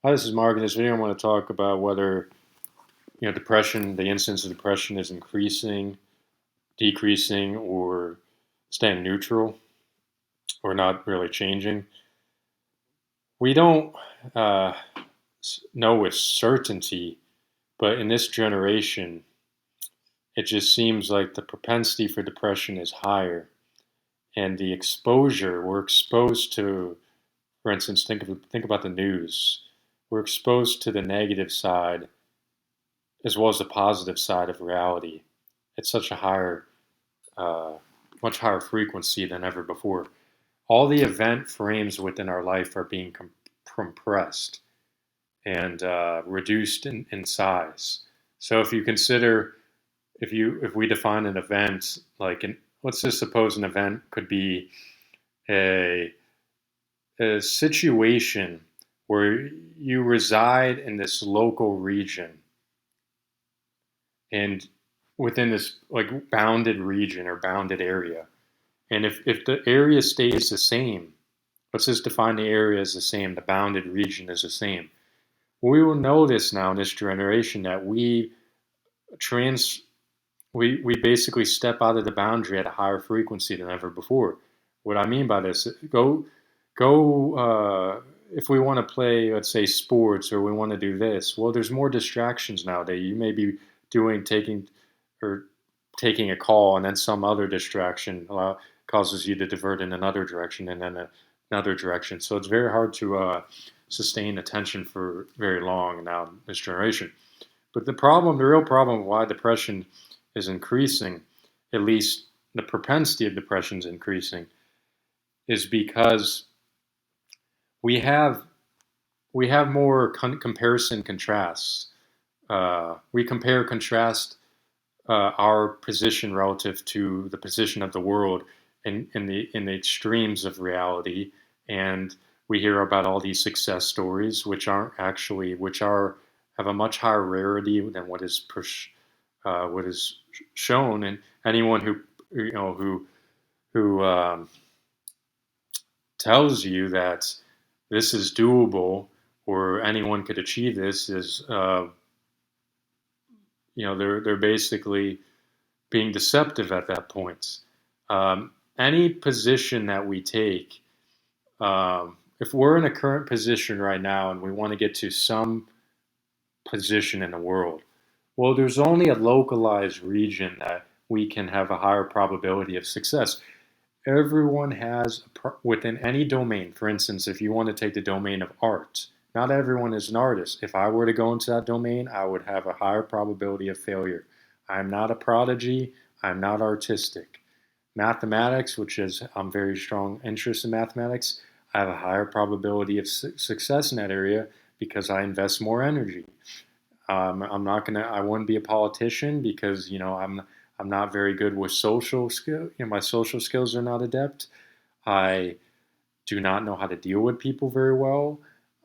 Hi, this is Mark. In this video, I want to talk about whether depression, the incidence of depression, is increasing, decreasing, or staying neutral, or not really changing. We don't uh, know with certainty, but in this generation, it just seems like the propensity for depression is higher, and the exposure we're exposed to. For instance, think about the news. We're exposed to the negative side as well as the positive side of reality. It's such a uh, much higher frequency than ever before. All the event frames within our life are being compressed and reduced in size. So if you consider, if we define an event like let's just suppose an event could be a a situation where you reside in this local region and within this like bounded region or bounded area. And if the area stays the same, let's just define the area as the same, the bounded region is the same. We will notice now in this generation that trans we basically step out of the boundary at a higher frequency than ever before. What I mean by this, go if we want to play, let's say, sports, or we want to do this, well, there's more distractions nowadays. You may be doing or taking a call, and then some other distraction causes you to divert in another direction, and then another direction. So it's very hard to sustain attention for very long now in this generation. But the real problem why depression is increasing, at least the propensity of depression is increasing, is because we have we have more comparison contrasts. We compare contrast our position relative to the position of the world in the extremes of reality, and we hear about all these success stories, which are have a much higher rarity than what is shown. And anyone who tells you that this is doable or anyone could achieve this is they're basically being deceptive at that point. Any position that we take, if we're in a current position right now and we want to get to some position in the world, well, there's only a localized region that we can have a higher probability of success. Everyone has, within any domain, for instance, if you want to take the domain of art, not everyone is an artist. If I were to go into that domain, I would have a higher probability of failure. I'm not a prodigy. I'm not artistic. Mathematics, which is I'm very strong interest in mathematics, I have a higher probability of success in that area because I invest more energy. I'm not gonna. I wouldn't be a politician because I'm not very good with social skill. My social skills are not adept. I do not know how to deal with people very well.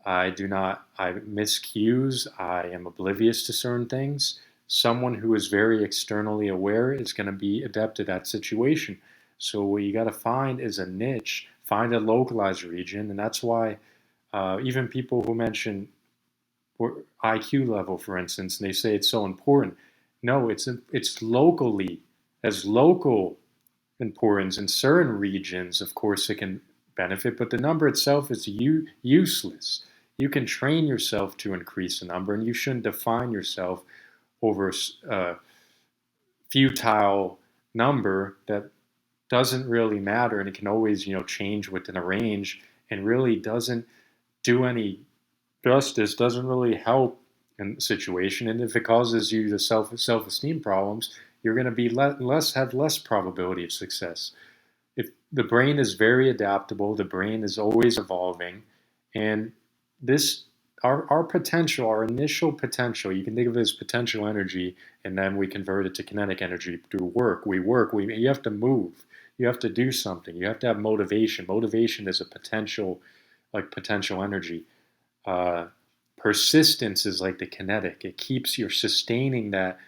I do not. I miss cues. I am oblivious to certain things. Someone who is very externally aware is going to be adept at that situation. So what you got to find is a niche. Find a localized region, and that's why even people who mention IQ level, for instance, and they say it's so important. No, it's locally as local importance in certain regions. Of course, it can benefit, but the number itself is useless. You can train yourself to increase the number, and you shouldn't define yourself over a futile number that doesn't really matter, and it can always change within a range, and really doesn't do any justice, doesn't really help in the situation. And if it causes you the self-esteem problems, you're going to be have less probability of success. If the brain is very adaptable, the brain is always evolving, and this our potential, our initial potential, you can think of it as potential energy, and then we convert it to kinetic energy through work. You have to move, you have to do something, you have to have motivation. Motivation is a potential energy. uh, Persistence is like the kinetic. It keeps you sustaining that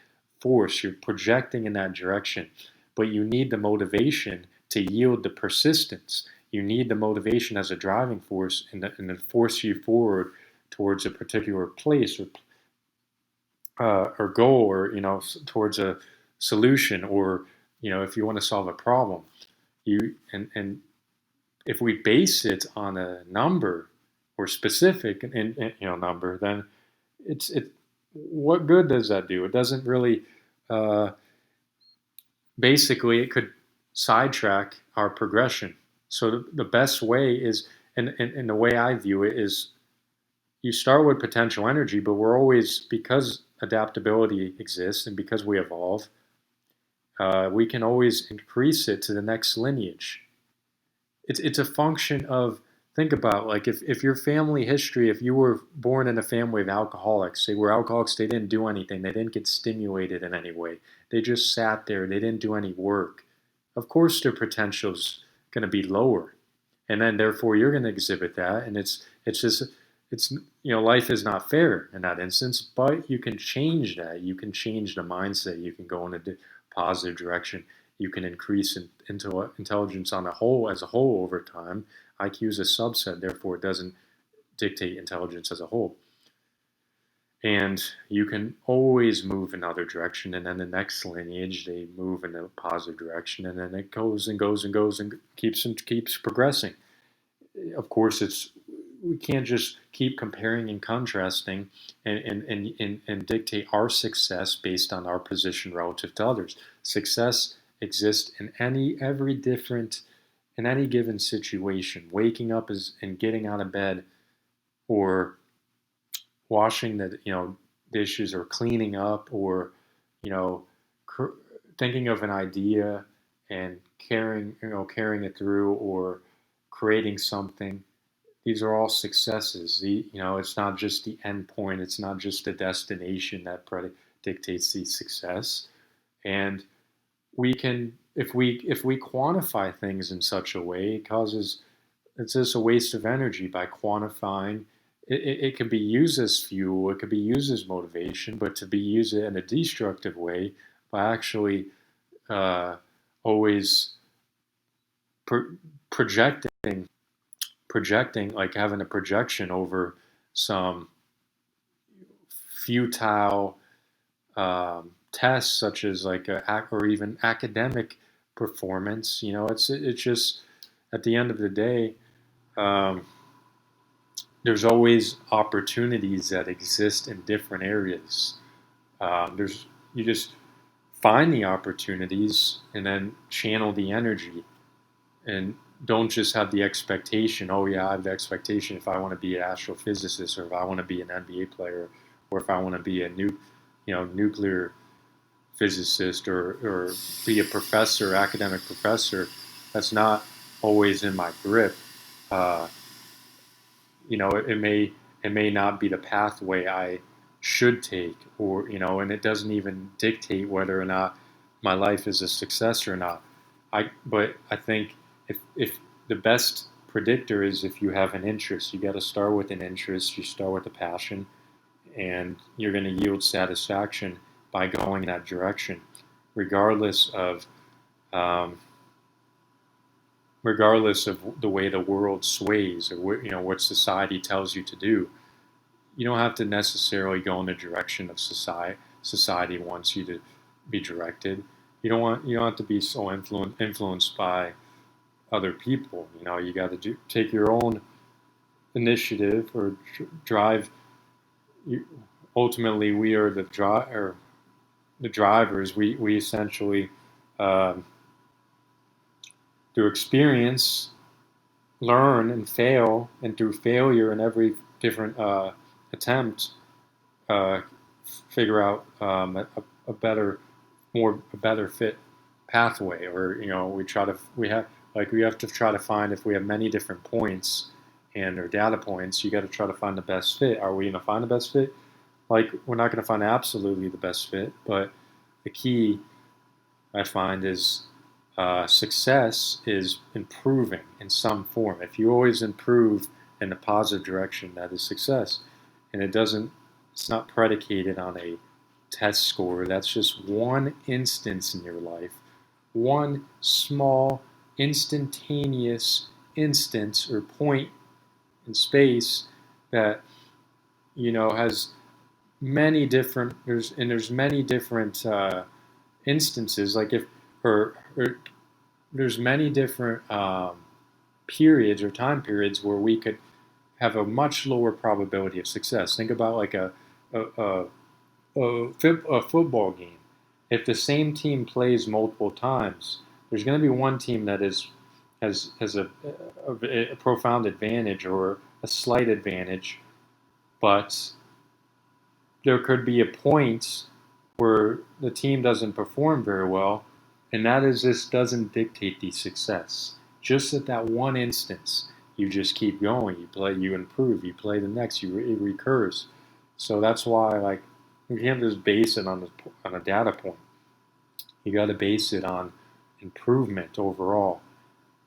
force. You're projecting in that direction, but you need the motivation to yield the persistence. You need the motivation as a driving force and to force you forward towards a particular place or goal, or towards a solution, or if you want to solve a problem, and if we base it on a number or specific number, then it what good does that do? It doesn't really. Basically, it could sidetrack our progression. So the best way is, and the way I view it is, you start with potential energy, but we're always, because adaptability exists and because we evolve, we can always increase it to the next lineage. It's a function of, think about, like, if your family history, if you were born in a family of alcoholics, they were alcoholics, they didn't do anything, they didn't get stimulated in any way, they just sat there, they didn't do any work, of course their potential's going to be lower, and then therefore you're going to exhibit that, and it's just it's life is not fair in that instance, but you can change that. You can change the mindset. You can go in a positive direction. You can increase intelligence on a whole, as a whole, over time. IQ is a subset, therefore it doesn't dictate intelligence as a whole. And you can always move in another direction, and then the next lineage, they move in a positive direction, and then it goes and goes and goes and keeps progressing. Of course, we can't just keep comparing and contrasting and dictate our success based on our position relative to others. Success exists in any given situation. Waking up and getting out of bed, or washing the dishes, or cleaning up, or you know thinking of an idea and carrying it through, or creating something. These are all successes. It's not just the end point. It's not just the destination that dictates the success. And we can, if we quantify things in such a way, it's just a waste of energy. By quantifying, it can be used as fuel. It could be used as motivation, but to be used in a destructive way, by actually always projecting, like having a projection over some futile tests, such as like or even academic performance. It's just, at the end of the day, um, there's always opportunities that exist in different areas. You just find the opportunities and then channel the energy, and don't just have the expectation. Oh yeah, I have the expectation, if I want to be an astrophysicist, or if I want to be an NBA player, or if I want to be a nuclear physicist, or be a professor, academic professor. That's not always in my grip. Uh, it may not be the pathway I should take, or and it doesn't even dictate whether or not my life is a success or not. But I think, if the best predictor is, if you have an interest, you got to start with an interest. You start with a passion, and you're going to yield satisfaction by going in that direction, regardless of um, the way the world sways, or what society tells you to do. You don't have to necessarily go in the direction of society wants you to be directed. You don't have to be so influenced by other people. You got to take your own initiative, or drive. Ultimately, we are the drivers. We essentially, um, through experience, learn and fail, and through failure in every different attempt, uh, figure out a better fit pathway. Or we have to try to find, if we have many different points or data points, you got to try to find the best fit. Are we going to find the best fit? Like, we're not going to find absolutely the best fit, but the key, I find, is success is improving in some form. If you always improve in a positive direction, that is success. And it's not predicated on a test score. That's just one instance in your life, one small, instantaneous instance or point in space that has many different there's many different instances, like if or there's many different periods or time periods where we could have a much lower probability of success. Think about like a, a, a football game. If the same team plays multiple times, there's going to be one team that has a profound advantage or a slight advantage, but there could be a point where the team doesn't perform very well, and that is this doesn't dictate the success. Just at that one instance, you just keep going. You play, you improve. You play the next. It recurs. So that's why, like, you can't just base it on a data point. You got to base it on improvement overall,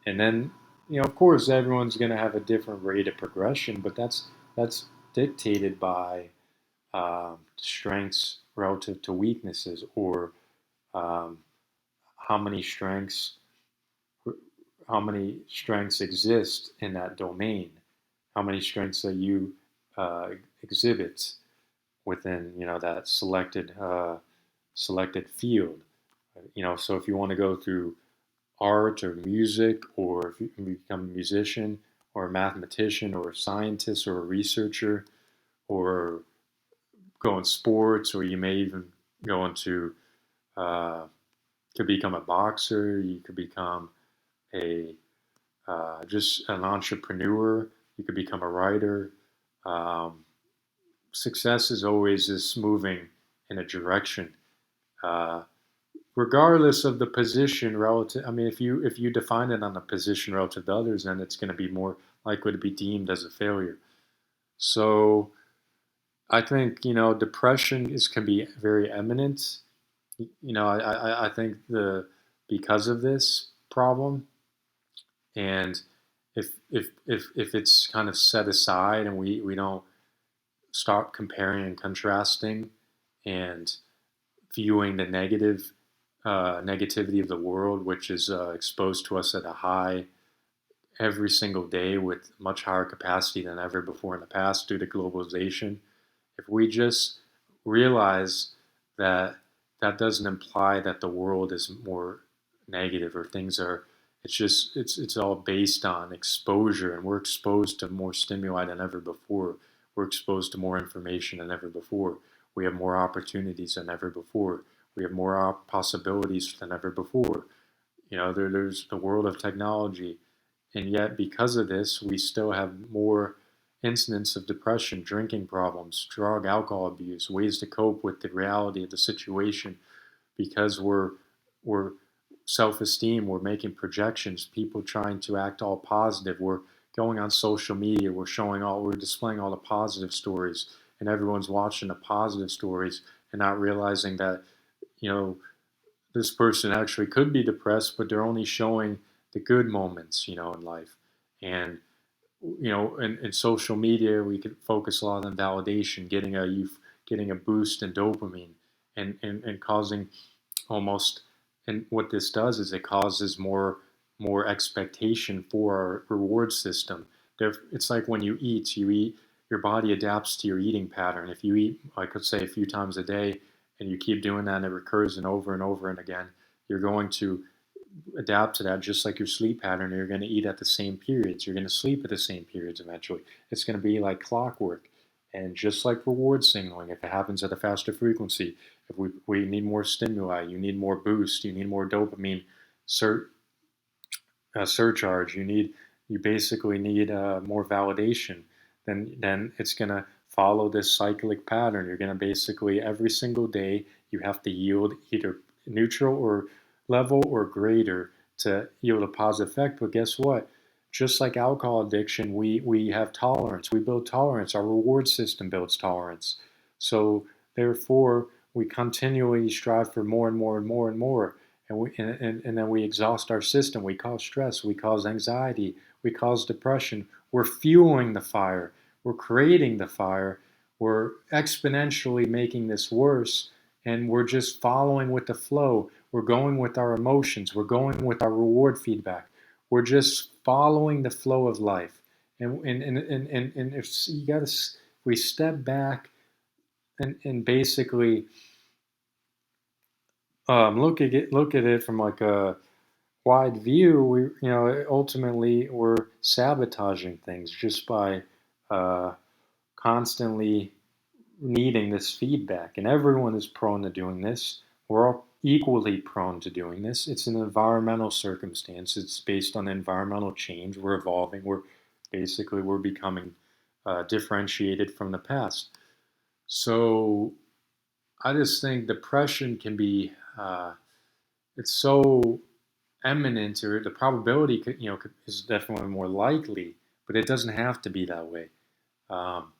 and then of course, everyone's going to have a different rate of progression, but that's dictated by strengths relative to weaknesses, or um, how many strengths how many strengths exist in that domain, how many strengths that you uh, exhibit within that selected field. So if you want to go through art or music, or if you can become a musician or a mathematician or a scientist or a researcher, or go in sports, or you may even go into uh, could become a boxer. You could become a just an entrepreneur. You could become a writer. Um, Success is always just moving in a direction, uh, regardless of the position relative. I mean, if you define it on a position relative to others, then it's going to be more likely to be deemed as a failure. So I think depression can be very eminent. I think the because of this problem, and if it's kind of set aside, and we don't start comparing and contrasting and viewing the negativity of the world, which is exposed to us at a high every single day with much higher capacity than ever before in the past due to globalization. If we just realize that that doesn't imply that the world is more negative, or things are, it's all based on exposure, and we're exposed to more stimuli than ever before. We're exposed to more information than ever before. We have more opportunities than ever before. We have more possibilities than ever before. There's the world of technology, and yet because of this, we still have more incidents of depression, drinking problems, drug, alcohol abuse, ways to cope with the reality of the situation, because we're self-esteem, we're making projections, people trying to act all positive, we're going on social media, we're displaying all the positive stories, and everyone's watching the positive stories and not realizing that you know this person actually could be depressed, but they're only showing the good moments in life. And in social media, we could focus a lot on validation, getting a boost in dopamine, and causing almost. And what this does is it causes more expectation for our reward system. It's like when you eat, your body adapts to your eating pattern. If you eat, I could say, a few times a day, and you keep doing that, and it recurs and over and again, you're going to adapt to that, just like your sleep pattern. You're going to eat at the same periods. You're going to sleep at the same periods eventually. It's going to be like clockwork. And just like reward signaling, if it happens at a faster frequency, if we need more stimuli, you need more boost, you need more dopamine sur- surcharge, you basically need more validation, then it's going to follow this cyclic pattern. You're going to basically every single day you have to yield either neutral or level or greater to yield a positive effect. But guess what? Just like alcohol addiction, we have tolerance. We build tolerance. Our reward system builds tolerance. So therefore, we continually strive for more and more and more and more. And then we exhaust our system. We cause stress. We cause anxiety. We cause depression. We're fueling the fire. We're creating the fire. We're exponentially making this worse. And we're just following with the flow. We're going with our emotions. We're going with our reward feedback. We're just following the flow of life. And if you got to we step back and basically look at it from like a wide view, ultimately we're sabotaging things just by uh, constantly needing this feedback. And everyone is prone to doing this. We're all equally prone to doing this. It's an environmental circumstance. It's based on environmental change. We're evolving. We're becoming differentiated from the past. So I just think depression can be it's so eminent, or the probability is definitely more likely, but it doesn't have to be that way. Um,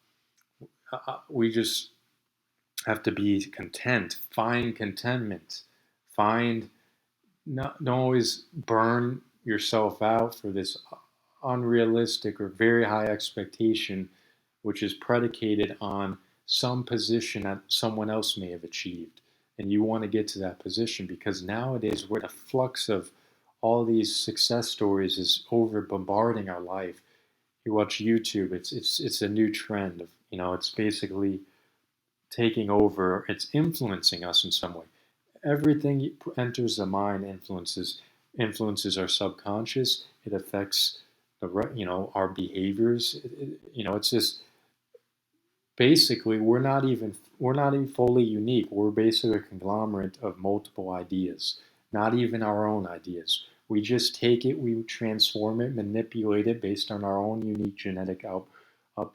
we just have to be content, find contentment, find not don't always burn yourself out for this unrealistic or very high expectation, which is predicated on some position that someone else may have achieved. And you want to get to that position because nowadays, where the flux of all these success stories is over bombarding our life. You watch YouTube; it's a new trend of it's basically taking over. It's influencing us in some way. Everything enters the mind influences our subconscious. It affects our behaviors. It's just basically we're not even fully unique. We're basically a conglomerate of multiple ideas, not even our own ideas. We just take it, we transform it, manipulate it based on our own unique genetic up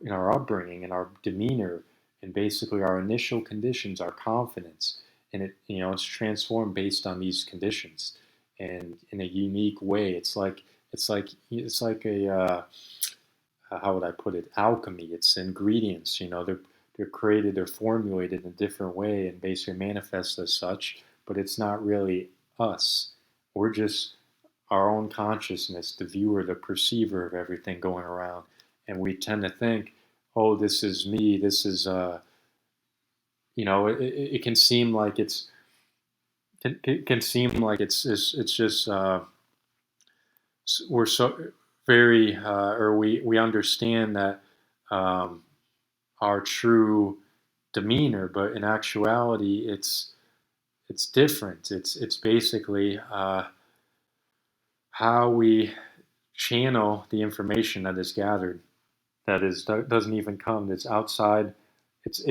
in our upbringing and our demeanor, and basically our initial conditions, our confidence, and it's transformed based on these conditions, and in a unique way. It's like a how would I put it? Alchemy. It's ingredients. They're created, they're formulated in a different way, and basically manifest as such. But it's not really us. We're just our own consciousness, the viewer, the perceiver of everything going around, and we tend to think, "Oh, this is me. This is it can seem like it's just we're so very or we understand that um, our true demeanor, but in actuality, it's different. It's basically how we channel the information that is gathered, doesn't even come. It's outside. It's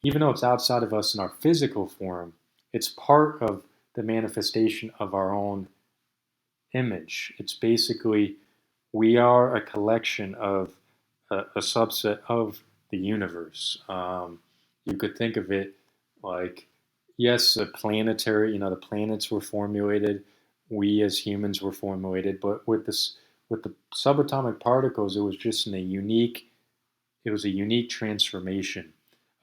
even though it's outside of us in our physical form, it's part of the manifestation of our own image. It's basically we are a collection of a subset of the universe. You could think of it like, yes, a planetary, the planets were formulated, we as humans were formulated, but with the subatomic particles, it was a unique transformation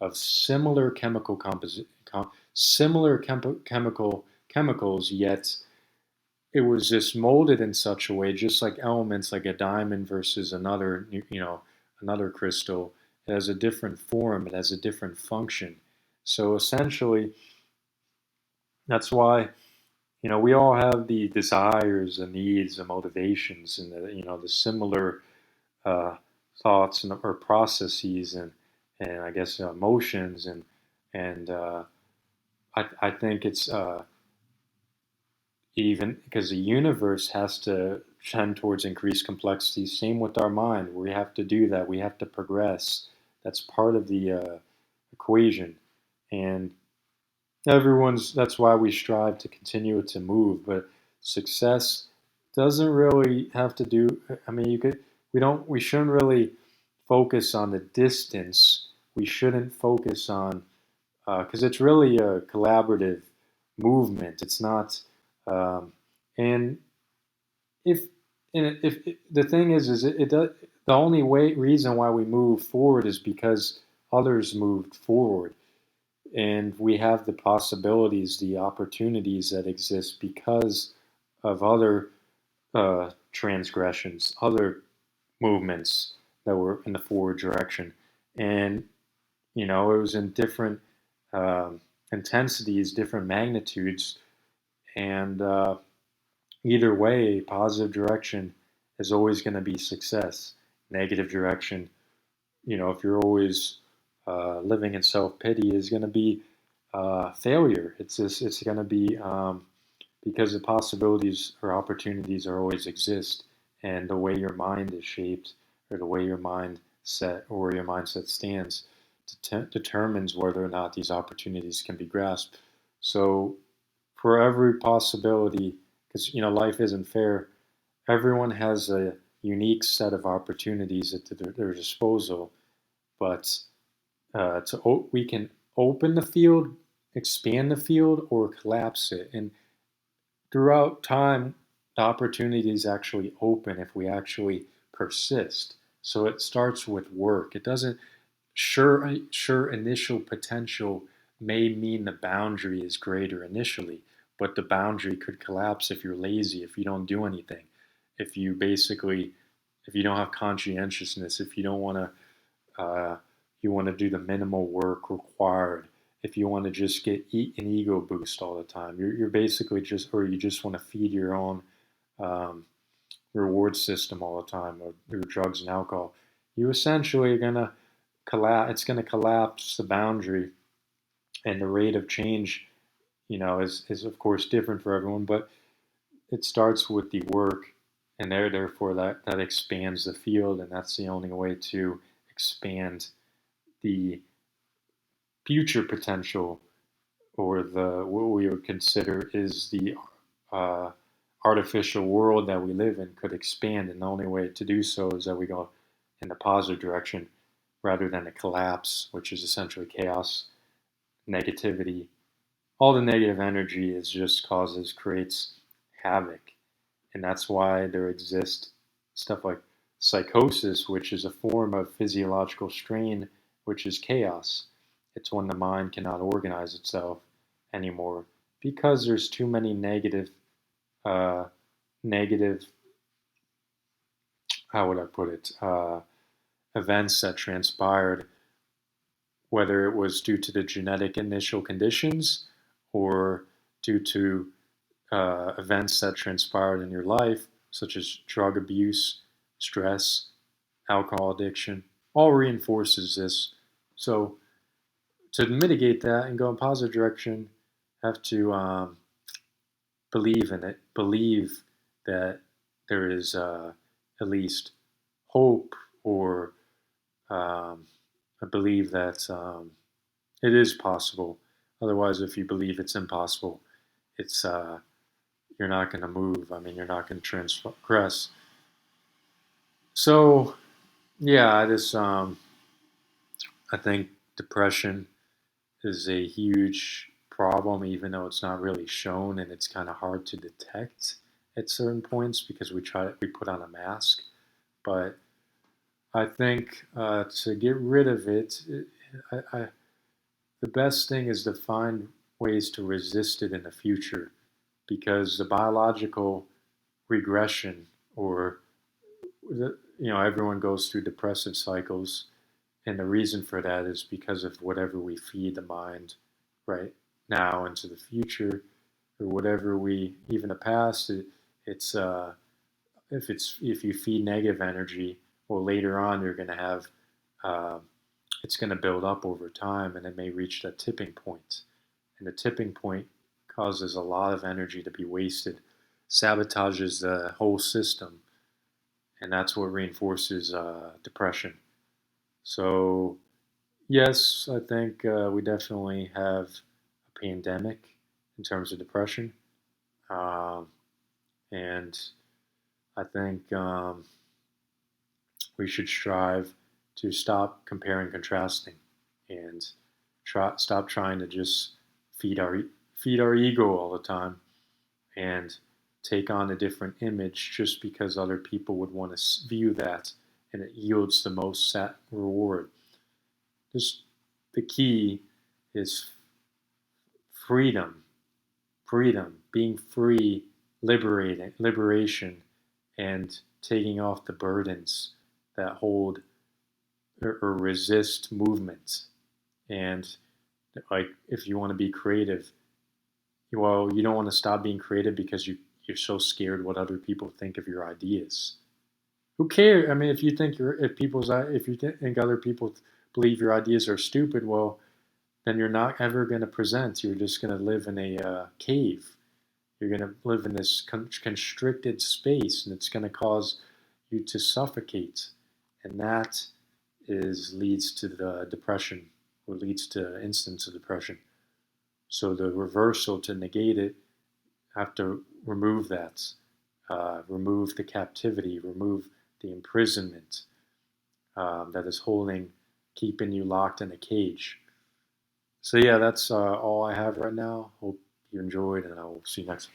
of similar chemicals, yet it was just molded in such a way, just like elements, like a diamond versus another crystal. It has a different form. It has a different function. So essentially, that's why we all have the desires, the needs, the motivations, and the similar uh, thoughts or processes, and I guess emotions, and I think it's even because the universe has to tend towards increased complexity. Same with our mind. We have to do that. We have to progress. That's part of the equation. And that's why we strive to continue to move. But success doesn't really have to do, I mean, we shouldn't really focus on the distance. We shouldn't focus on, because it's really a collaborative movement. It's not, um, and if if the thing is it does, the only reason why we move forward is because others moved forward, and we have the possibilities, the opportunities that exist because of other transgressions, other movements that were in the forward direction, and it was in different um, intensities, different magnitudes, and either way, positive direction is always going to be success. Negative direction if you're always living in self-pity, is going to be failure. It's going to be because the possibilities or opportunities are always exist, and the way your mind is shaped, or the way your mindset or where your mindset stands, determines whether or not these opportunities can be grasped. So, for every possibility, because life isn't fair, everyone has a unique set of opportunities at their disposal, but we can open the field, expand the field, or collapse it. And throughout time, the opportunities actually open if we actually persist. So it starts with work. It doesn't sure initial potential may mean the boundary is greater initially, but the boundary could collapse if you're lazy, if you don't do anything, if you basically if you don't have conscientiousness, if you don't want to you want to do the minimal work required. If you want to just get an ego boost all the time, you're basically just, or you just want to feed your own um, reward system all the time, or through drugs and alcohol. You essentially are gonna collapse. It's gonna collapse the boundary, and the rate of change, is of course different for everyone, but it starts with the work, and therefore that expands the field, and that's the only way to expand the future potential, or the what we would consider is the uh, artificial world that we live in could expand, and the only way to do so is that we go in the positive direction rather than a collapse, which is essentially chaos, negativity. All the negative energy is just creates havoc, and that's why there exists stuff like psychosis, which is a form of physiological strain, which is chaos. It's when the mind cannot organize itself anymore because there's too many uh, negative, how would I put it, events that transpired, whether it was due to the genetic initial conditions or due to events that transpired in your life, such as drug abuse, stress, alcohol addiction, all reinforces this. So to mitigate that and go in positive direction, have to believe in it, believe that there is at least hope, or I believe that it is possible. Otherwise, if you believe it's impossible, it's you're not going to move. I mean, you're not going to transgress. So yeah, I think depression is a huge problem, even though it's not really shown, and it's kind of hard to detect at certain points because we put on a mask. But I think to get rid of it, the best thing is to find ways to resist it in the future, because the biological regression, or everyone goes through depressive cycles, and the reason for that is because of whatever we feed the mind right now into the future, or whatever we even the past. It's if you feed negative energy, well, later on you're going to have uh, it's going to build up over time, and it may reach that tipping point. And the tipping point causes a lot of energy to be wasted, sabotages the whole system, and that's what reinforces depression. So, yes, I think we definitely have a pandemic in terms of depression. Um, and I think we should strive to stop comparing and contrasting, and stop trying to just feed our feed our ego all the time, and take on a different image just because other people would want to view that, and it yields the most reward. Just the key is freedom, being free, liberation, and taking off the burdens that hold or resist movement. And like, if you want to be creative, well, you don't want to stop being creative because you're so scared what other people think of your ideas. Who cares? I mean, if you think if you think other people believe your ideas are stupid, well, then you're not ever going to present. You're just going to live in a cave. You're going to live in this constricted space, and it's going to cause you to suffocate, and that is leads to the depression, or leads to instance of depression. So the reversal to negate it, have to remove that, remove the captivity, remove the imprisonment that is keeping you locked in a cage. So yeah, that's all I have right now. Hope you enjoyed, and I will see you next time.